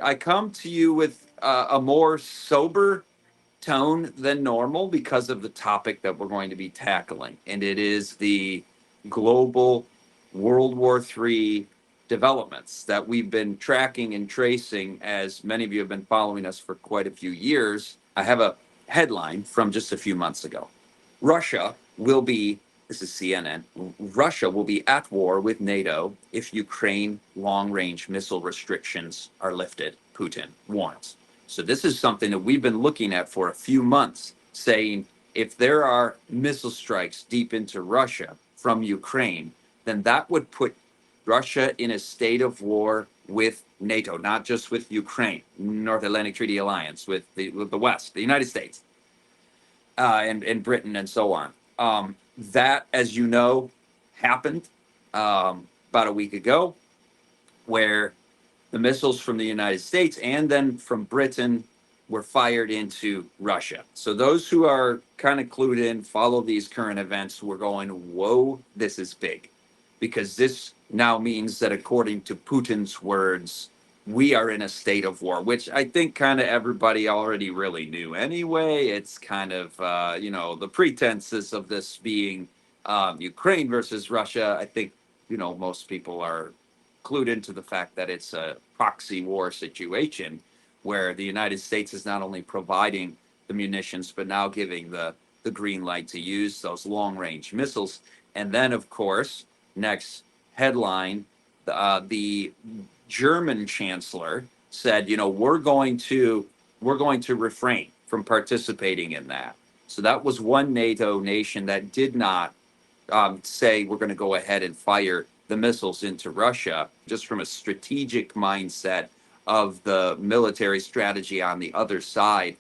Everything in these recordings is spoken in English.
I come to you with a more sober tone than normal because of the topic that we're going to be tackling, and it is the global World War III developments that we've been tracking and tracing. As many of you have been following us for quite a few years, I have a headline from just a few months ago. Russia will be, this is CNN, Russia will be at war with NATO if Ukraine long range missile restrictions are lifted, Putin warns. So, this is something that we've been looking at for a few months, saying if there are missile strikes deep into Russia from Ukraine, then that would put Russia in a state of war with NATO, not just with Ukraine, North Atlantic Treaty Alliance, with the West, the United States, and Britain, and so on. That, as you know, happened about a week ago, where the missiles from the United States and then from Britain were fired into Russia. So those who are kind of clued in, follow these current events, we're going, whoa, this is big. Because this now means that, according to Putin's words, we are in a state of war, which I think kind of everybody already really knew anyway. It's kind of, the pretenses of this being Ukraine versus Russia. I think, most people are clued into the fact that it's a proxy war situation where the United States is not only providing the munitions, but now giving the green light to use those long range missiles. And then, of course, next headline, the German chancellor said, we're going to refrain from participating in that. So that was one NATO nation that did not say we're going to go ahead and fire the missiles into Russia, just from a strategic mindset of the military strategy on the other side.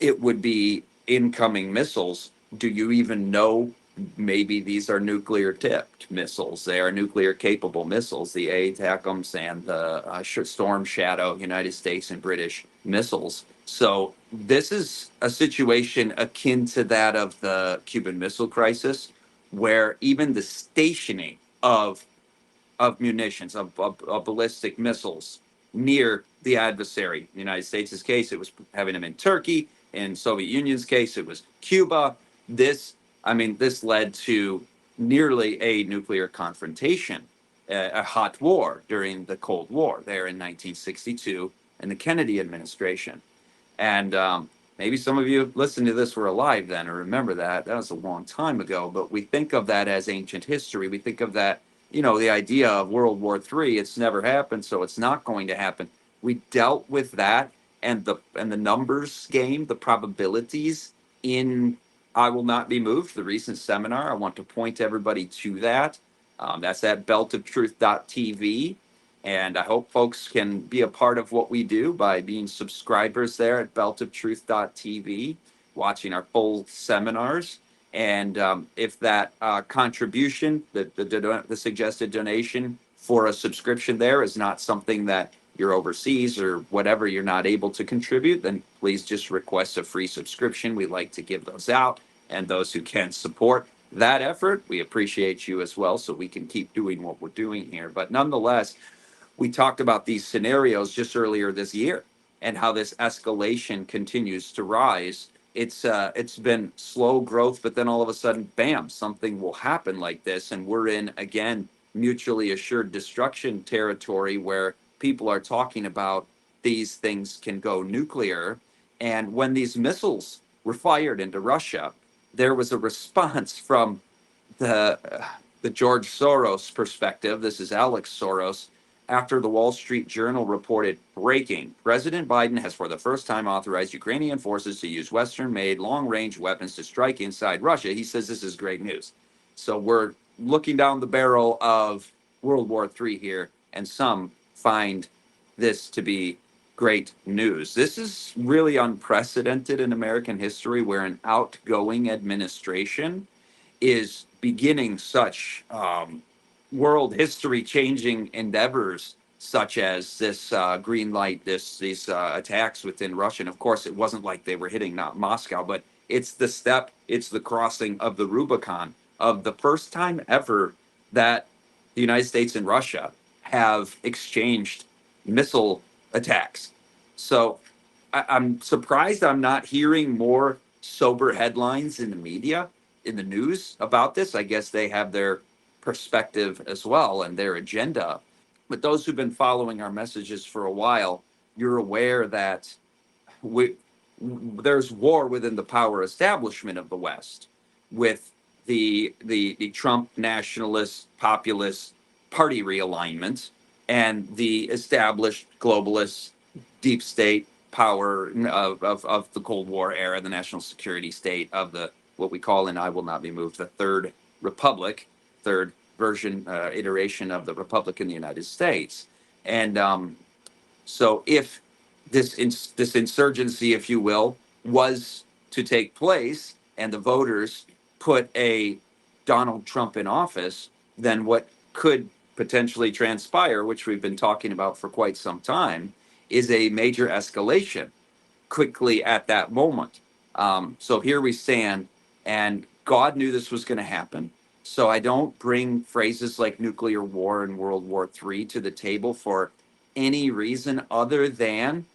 It would be incoming missiles. Do you even know? Maybe these are nuclear tipped missiles. They are nuclear capable missiles, the ATACMS and the Storm Shadow, United States and British missiles. So this is a situation akin to that of the Cuban Missile Crisis, where even the stationing of munitions, of ballistic missiles near the adversary. In the United States' case, it was having them in Turkey. In Soviet Union's case, it was Cuba. This led to nearly a nuclear confrontation, a hot war during the Cold War there in 1962 in the Kennedy administration. And maybe some of you listening to this were alive then or remember that. That was a long time ago, but we think of that as ancient history. We think of that, the idea of World War III. It's never happened, so it's not going to happen. We dealt with that and the numbers game, the probabilities in I Will Not Be Moved, the recent seminar. I want to point everybody to that. That's at beltoftruth.tv. And I hope folks can be a part of what we do by being subscribers there at beltoftruth.tv, watching our full seminars. And if that contribution, the suggested donation for a subscription there is not something that you're overseas or whatever, you're not able to contribute, then please just request a free subscription. We like to give those out. And those who can support that effort, we appreciate you as well, so we can keep doing what we're doing here. But nonetheless, we talked about these scenarios just earlier this year and how this escalation continues to rise. It's been slow growth, but then all of a sudden, bam, something will happen like this. And we're in, again, mutually assured destruction territory where people are talking about these things can go nuclear. And when these missiles were fired into Russia, there was a response from the George Soros perspective. This is Alex Soros. After the Wall Street Journal reported, breaking, President Biden has for the first time authorized Ukrainian forces to use Western-made long-range weapons to strike inside Russia. He says this is great news. So we're looking down the barrel of World War III here, and some find this to be great news. This is really unprecedented in American history, where an outgoing administration is beginning such world history changing endeavors, such as this green light, these attacks within Russia. And of course, it wasn't like they were hitting not Moscow, but it's the crossing of the Rubicon of the first time ever that the United States and Russia have exchanged missile attacks. So I'm surprised I'm not hearing more sober headlines in the media, in the news about this. I guess they have their perspective as well and their agenda. But those who've been following our messages for a while, you're aware that we, there's war within the power establishment of the West with the Trump nationalist populist party realignment and the established globalist deep state power of the Cold War era, the national security state of the what we call in I Will Not Be Moved the Third Republic, third version iteration of the Republic in the United States, and so if this insurgency, if you will, was to take place and the voters put a Donald Trump in office, then what could potentially transpire, which we've been talking about for quite some time, is a major escalation quickly at that moment. So here we stand, and God knew this was going to happen. So I don't bring phrases like nuclear war and World War III to the table for any reason other than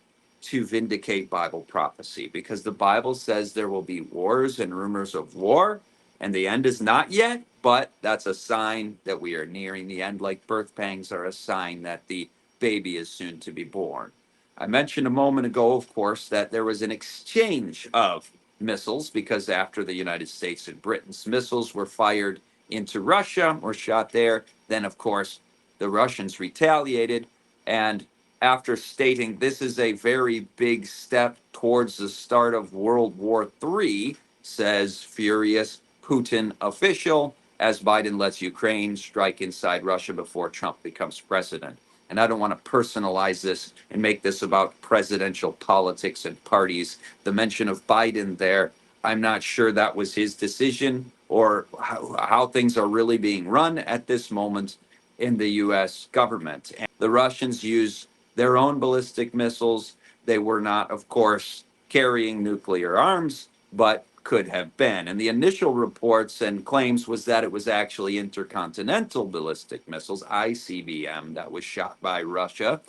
to vindicate Bible prophecy, because the Bible says there will be wars and rumors of war, and the end is not yet, but that's a sign that we are nearing the end, like birth pangs are a sign that the baby is soon to be born. I mentioned a moment ago, of course, that there was an exchange of missiles because after the United States and Britain's missiles were fired into Russia or shot there, then, of course, the Russians retaliated. And after stating this is a very big step towards the start of World War III, says furious Putin official, as Biden lets Ukraine strike inside Russia before Trump becomes president. And I don't want to personalize this and make this about presidential politics and parties. The mention of Biden there, I'm not sure that was his decision or how things are really being run at this moment in the US government. And the Russians use their own ballistic missiles. They were not, of course, carrying nuclear arms, but could have been. And the initial reports and claims was that it was actually intercontinental ballistic missiles, ICBM, that was shot by Russia.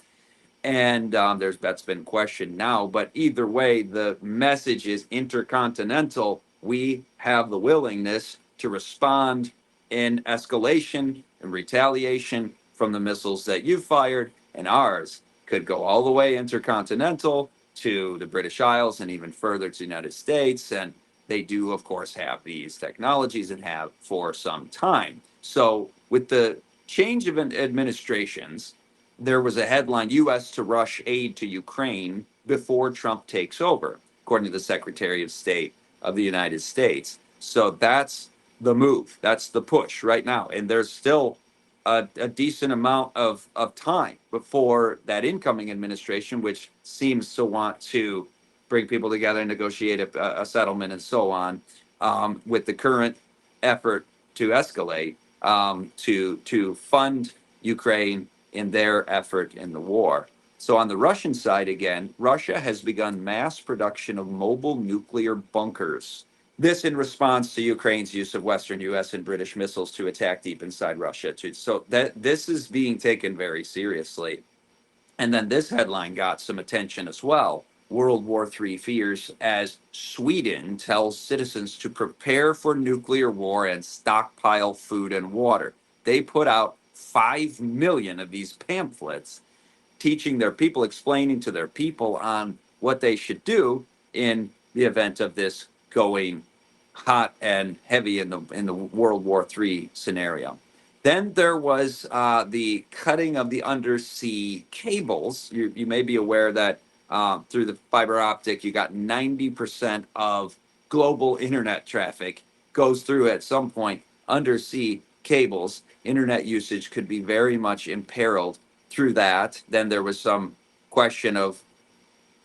And that's been questioned now. But either way, the message is intercontinental. We have the willingness to respond in escalation and retaliation from the missiles that you fired, and ours could go all the way intercontinental to the British Isles and even further to the United States. And they do, of course, have these technologies and have for some time. So with the change of administrations, there was a headline, U.S. to rush aid to Ukraine before Trump takes over, according to the Secretary of State of the United States. So that's the move. That's the push right now. And there's still a decent amount of time before that incoming administration, which seems to want to bring people together and negotiate a settlement and so on, with the current effort to escalate, to fund Ukraine in their effort in the war. So on the Russian side, again, Russia has begun mass production of mobile nuclear bunkers. This in response to Ukraine's use of Western U.S. and British missiles to attack deep inside Russia. So that this is being taken very seriously. And then this headline got some attention as well. World War III fears as Sweden tells citizens to prepare for nuclear war and stockpile food and water. They put out 5 million of these pamphlets teaching their people, explaining to their people on what they should do in the event of this going hot and heavy in the World War III scenario. Then there was the cutting of the undersea cables. You may be aware that through the fiber optic, you got 90% of global internet traffic goes through at some point undersea cables. Internet usage could be very much imperiled through that. Then there was some question of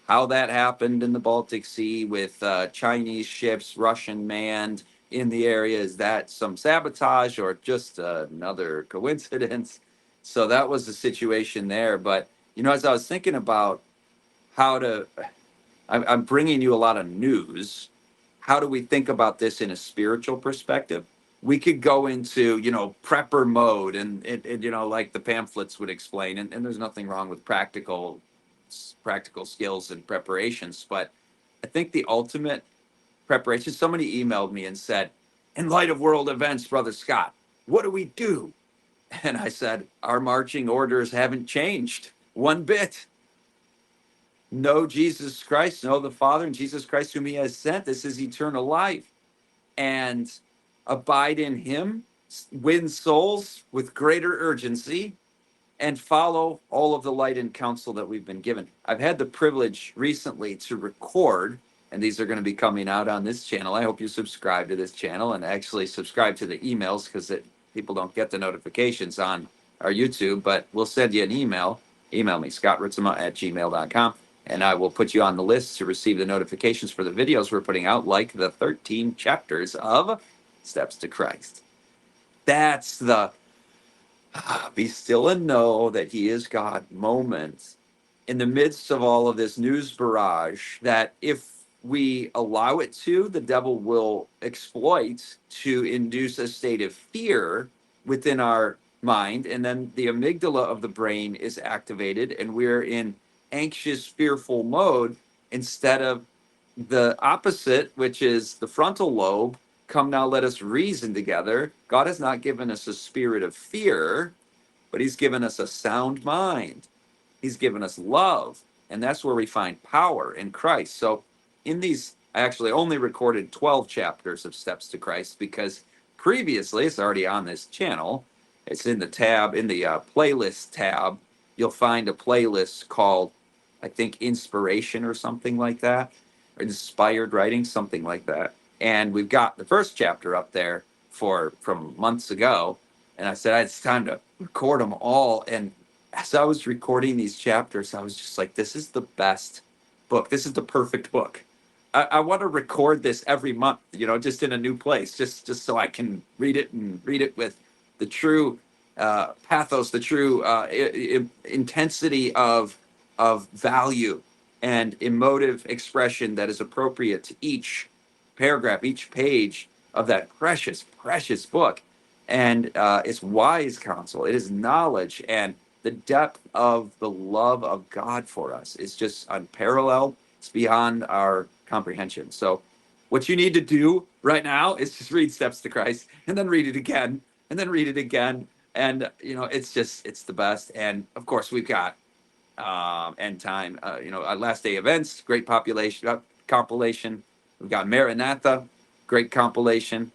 how that happened in the Baltic Sea with Chinese ships, Russian manned in the area. Is that some sabotage or just another coincidence? So that was the situation there. But, as I was thinking about how to, I'm bringing you a lot of news. How do we think about this in a spiritual perspective? We could go into, prepper mode and like the pamphlets would explain. And there's nothing wrong with practical practical skills and preparations. But I think the ultimate preparation, somebody emailed me and said, in light of world events, Brother Scott, what do we do? And I said, our marching orders haven't changed one bit. Know Jesus Christ, know the Father, and Jesus Christ whom he has sent. This is eternal life. And abide in him, win souls with greater urgency, and follow all of the light and counsel that we've been given. I've had the privilege recently to record, and these are going to be coming out on this channel. I hope you subscribe to this channel and actually subscribe to the emails, because people don't get the notifications on our YouTube, but we'll send you an email. Email me, scottritsema@gmail.com, and I will put you on the list to receive the notifications for the videos we're putting out, like the 13 chapters of Steps to Christ. That's the be still and know that he is God moment in the midst of all of this news barrage that, if we allow it to, the devil will exploit to induce a state of fear within our mind. And then the amygdala of the brain is activated and we're in anxious, fearful mode, instead of the opposite, which is the frontal lobe. Come now, let us reason together. God has not given us a spirit of fear, but he's given us a sound mind. He's given us love. And that's where we find power in Christ. So in these, I actually only recorded 12 chapters of Steps to Christ, because previously, it's already on this channel. It's in the tab, in the playlist tab. You'll find a playlist called, I think, Inspiration or something like that, or Inspired Writing, something like that. And we've got the first chapter up there from months ago. And I said, it's time to record them all. And as I was recording these chapters, I was just like, this is the best book. This is the perfect book. I want to record this every month, just in a new place, just so I can read it, and read it with the true pathos, the true intensity of value and emotive expression that is appropriate to each paragraph, each page of that precious, precious book. And it's wise counsel. It is knowledge, and the depth of the love of God for us is just unparalleled. It's beyond our comprehension. So what you need to do right now is just read Steps to Christ, and then read it again, and then read it again. And, it's the best. And of course, we've got end time, last day events, great compilation. We've got Maranatha, great compilation.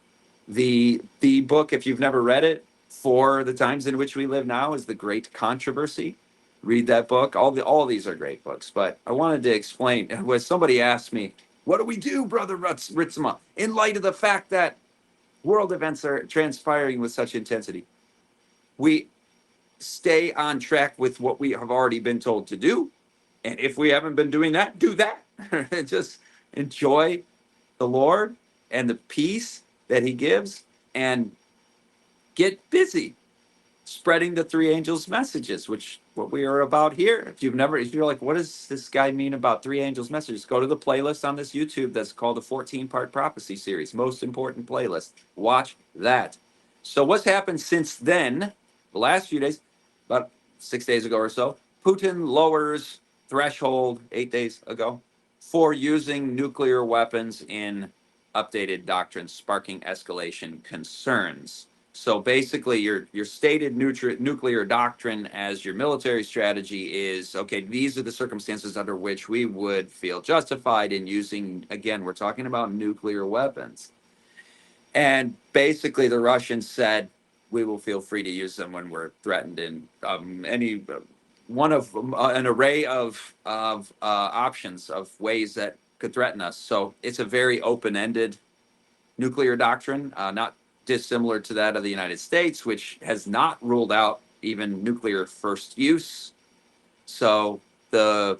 The book, if you've never read it, For the Times in Which We Live Now, is The Great Controversy. Read that book. All these are great books. But I wanted to explain, when somebody asked me, what do we do, Brother Ritsema, in light of the fact that world events are transpiring with such intensity? We stay on track with what we have already been told to do. And if we haven't been doing that, do that. Just enjoy the Lord and the peace that he gives, and get busy spreading the three angels' messages, which what we are about here. If you're like, what does this guy mean about three angels' messages? Go to the playlist on this YouTube that's called the 14-part prophecy series, most important playlist. Watch that. So what's happened since then, the last few days, about 6 days ago or so, Putin lowers threshold 8 days ago for using nuclear weapons in updated doctrine, sparking escalation concerns. So basically, your stated nuclear doctrine as your military strategy is, okay, these are the circumstances under which we would feel justified in using, again, we're talking about nuclear weapons. And basically, the Russians said, we will feel free to use them when we're threatened in any one of an array of options, of ways that could threaten us. So it's a very open-ended nuclear doctrine, not dissimilar to that of the United States, which has not ruled out even nuclear first use. So the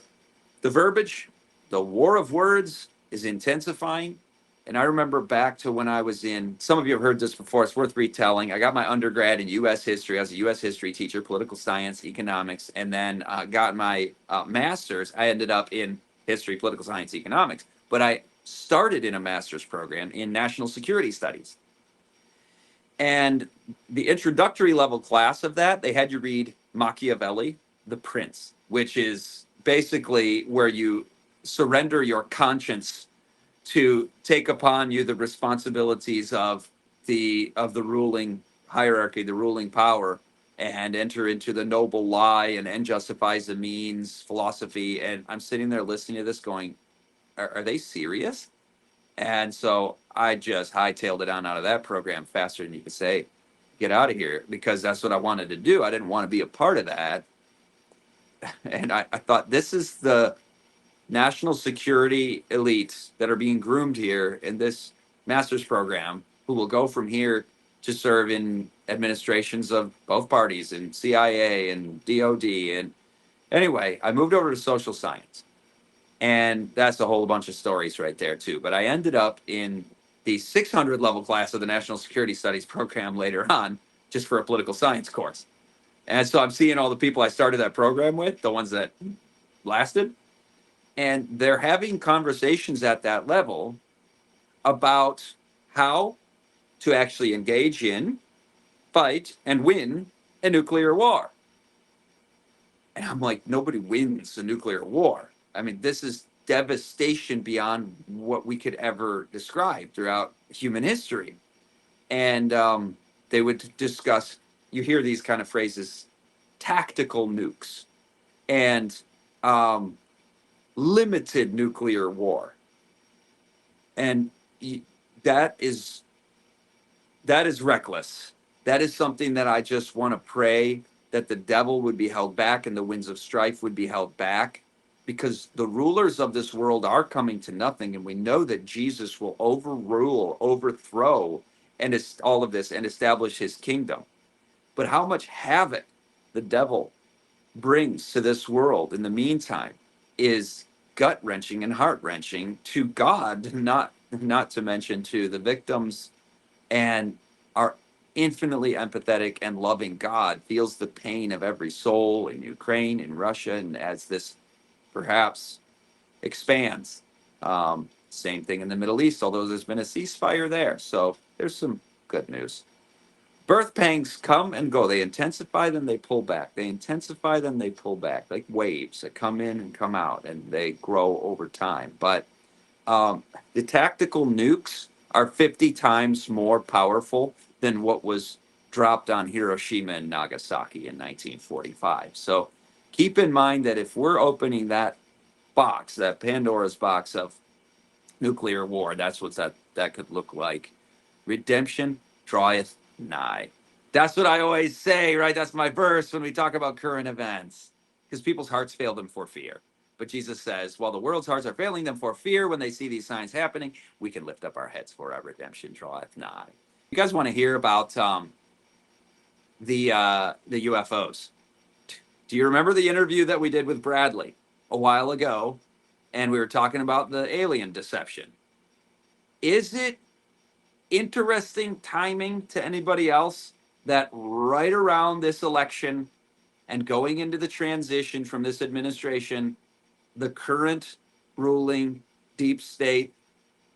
verbiage, the war of words, is intensifying. And I remember back to when I was in, some of you have heard this before, it's worth retelling. I got my undergrad in U.S. history. I was a U.S. history teacher, political science, economics, and then got my master's. I ended up in history, political science, economics. But I started in a master's program in national security studies. And the introductory level class of that, they had you read Machiavelli, The Prince, which is basically where you surrender your conscience to take upon you the responsibilities of the ruling hierarchy, the ruling power, and enter into the noble lie and end justifies the means philosophy. And I'm sitting there listening to this going, are they serious? And so I just hightailed it on out of that program faster than you could say, get out of here, because that's what I wanted to do. I didn't want to be a part of that. And I thought, this is the national security elites that are being groomed here in this master's program, who will go from here to serve in administrations of both parties and CIA and DOD. And anyway, I moved over to social science. And that's a whole bunch of stories right there, too. But I ended up in the 600 level class of the National Security Studies program later on, just for a political science course. And so I'm seeing all the people I started that program with, the ones that lasted, and they're having conversations at that level about how to actually engage in, fight, and win a nuclear war. And I'm like, nobody wins a nuclear war. I mean, this is devastation beyond what we could ever describe throughout human history. And they would discuss, you hear these kind of phrases, tactical nukes and limited nuclear war. And that is reckless. That is something that I just want to pray that the devil would be held back and the winds of strife would be held back, because the rulers of this world are coming to nothing. And we know that Jesus will overthrow, and all of this and establish his kingdom. But how much havoc the devil brings to this world in the meantime is gut wrenching and heart wrenching to God, not to mention to the victims. And our infinitely empathetic and loving God feels the pain of every soul in Ukraine, in Russia, and as this perhaps expands. Same thing in the Middle East, although there's been a ceasefire there. So there's some good news. Birth pangs come and go. They intensify, then they pull back. They intensify, then they pull back, like waves that come in and come out, and they grow over time. But the tactical nukes are 50 times more powerful than what was dropped on Hiroshima and Nagasaki in 1945. So keep in mind that if we're opening that box, that Pandora's box of nuclear war, that's what that could look like. Redemption draweth nigh. That's what I always say, right? That's my verse when we talk about current events, because people's hearts fail them for fear. But Jesus says, while the world's hearts are failing them for fear when they see these signs happening, we can lift up our heads, for our redemption draweth nigh. You guys want to hear about the UFOs? Do you remember the interview that we did with Bradley a while ago? And we were talking about the alien deception. Is it interesting timing to anybody else that right around this election and going into the transition from this administration, the current ruling deep state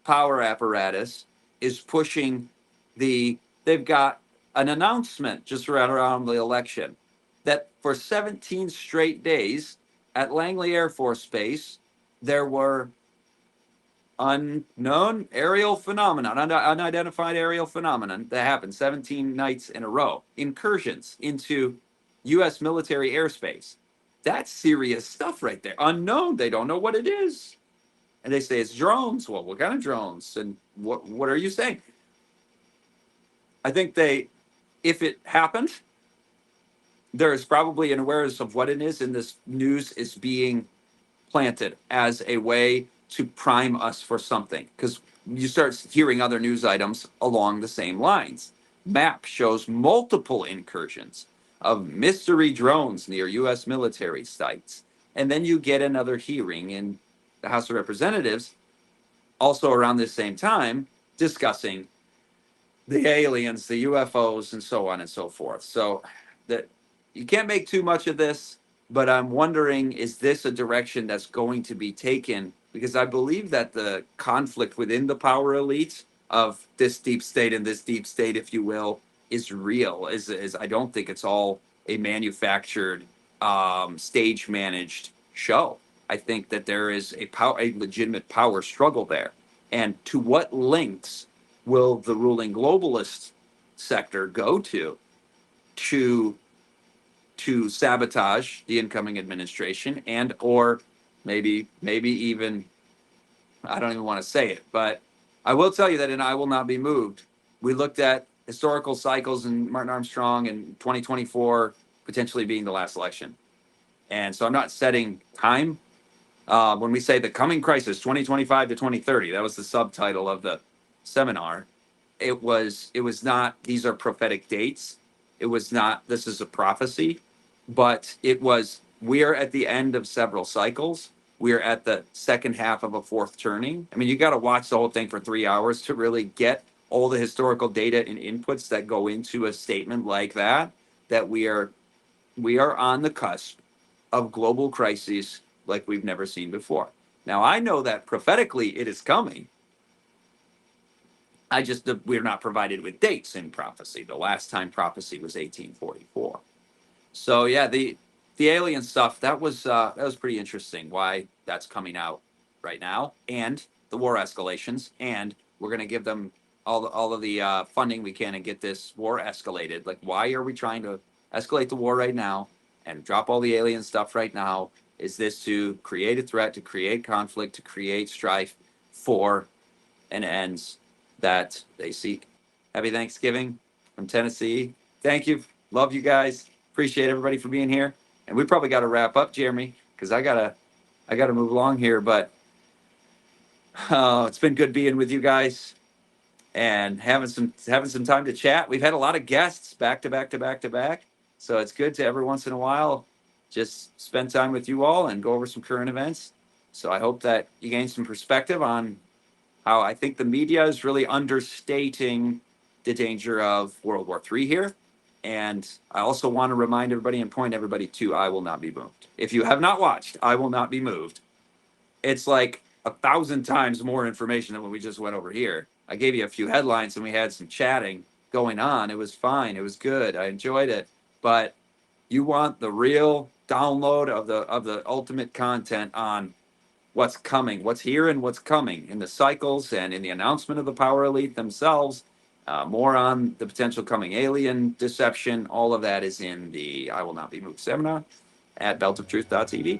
power apparatus is pushing they've got an announcement just right around the election that for 17 straight days at Langley Air Force Base, there were unknown aerial phenomenon, unidentified aerial phenomenon that happened 17 nights in a row, incursions into U.S. military airspace. That's serious stuff right there. Unknown, they don't know what it is. And they say it's drones. Well, what kind of drones? And what are you saying? I think if it happened, there is probably an awareness of what it is, and this news is being planted as a way to prime us for something, because you start hearing other news items along the same lines. Map shows multiple incursions of mystery drones near U.S. military sites. And then you get another hearing in the House of Representatives, also around the same time, discussing the aliens, the UFOs, and so on and so forth. So that you can't make too much of this, but I'm wondering, is this a direction that's going to be taken? Because I believe that the conflict within the power elites of this deep state and this deep state, if you will, is real. Is I don't think it's all a manufactured, stage managed show. I think that there is a legitimate power struggle there. And to what lengths will the ruling globalist sector go to to sabotage the incoming administration, and or maybe even, I don't even want to say it, but I will tell you that in I Will Not Be Moved, we looked at historical cycles and Martin Armstrong and 2024 potentially being the last election. And so I'm not setting time. When we say the coming crisis, 2025 to 2030, that was the subtitle of the seminar. It was not, these are prophetic dates. It was not, this is a prophecy, but it was, we are at the end of several cycles. We're at the second half of a fourth turning. I mean, you got to watch the whole thing for 3 hours to really get all the historical data and inputs that go into a statement like that, that we are on the cusp of global crises like we've never seen before. Now, I know that prophetically it is coming. We're not provided with dates in prophecy. The last time prophecy was 1844. So yeah, the alien stuff, that was pretty interesting. Why that's coming out right now, and the war escalations, and we're going to give them all of the funding we can and get this war escalated. Like, why are we trying to escalate the war right now and drop all the alien stuff right now? Is this to create a threat, to create conflict, to create strife for an ends that they seek? Happy Thanksgiving from Tennessee. Thank you. Love you guys. Appreciate everybody for being here. And we probably got to wrap up, Jeremy, because I gotta move along here. But it's been good being with you guys and having some time to chat. We've had a lot of guests back to back to back to back, so it's good to every once in a while just spend time with you all and go over some current events. So I hope that you gain some perspective on how I think the media is really understating the danger of World War III here. And I also want to remind everybody and point everybody to I Will Not Be Moved. If you have not watched I Will Not Be Moved, it's like 1,000 times more information than what we just went over here. I gave you a few headlines and we had some chatting going on. It was fine. It was good. I enjoyed it. But you want the real download of the ultimate content on what's coming, what's here, and what's coming in the cycles and in the announcement of the power elite themselves. More on the potential coming alien deception. All of that is in the I Will Not Be Moved seminar at beltoftruth.tv.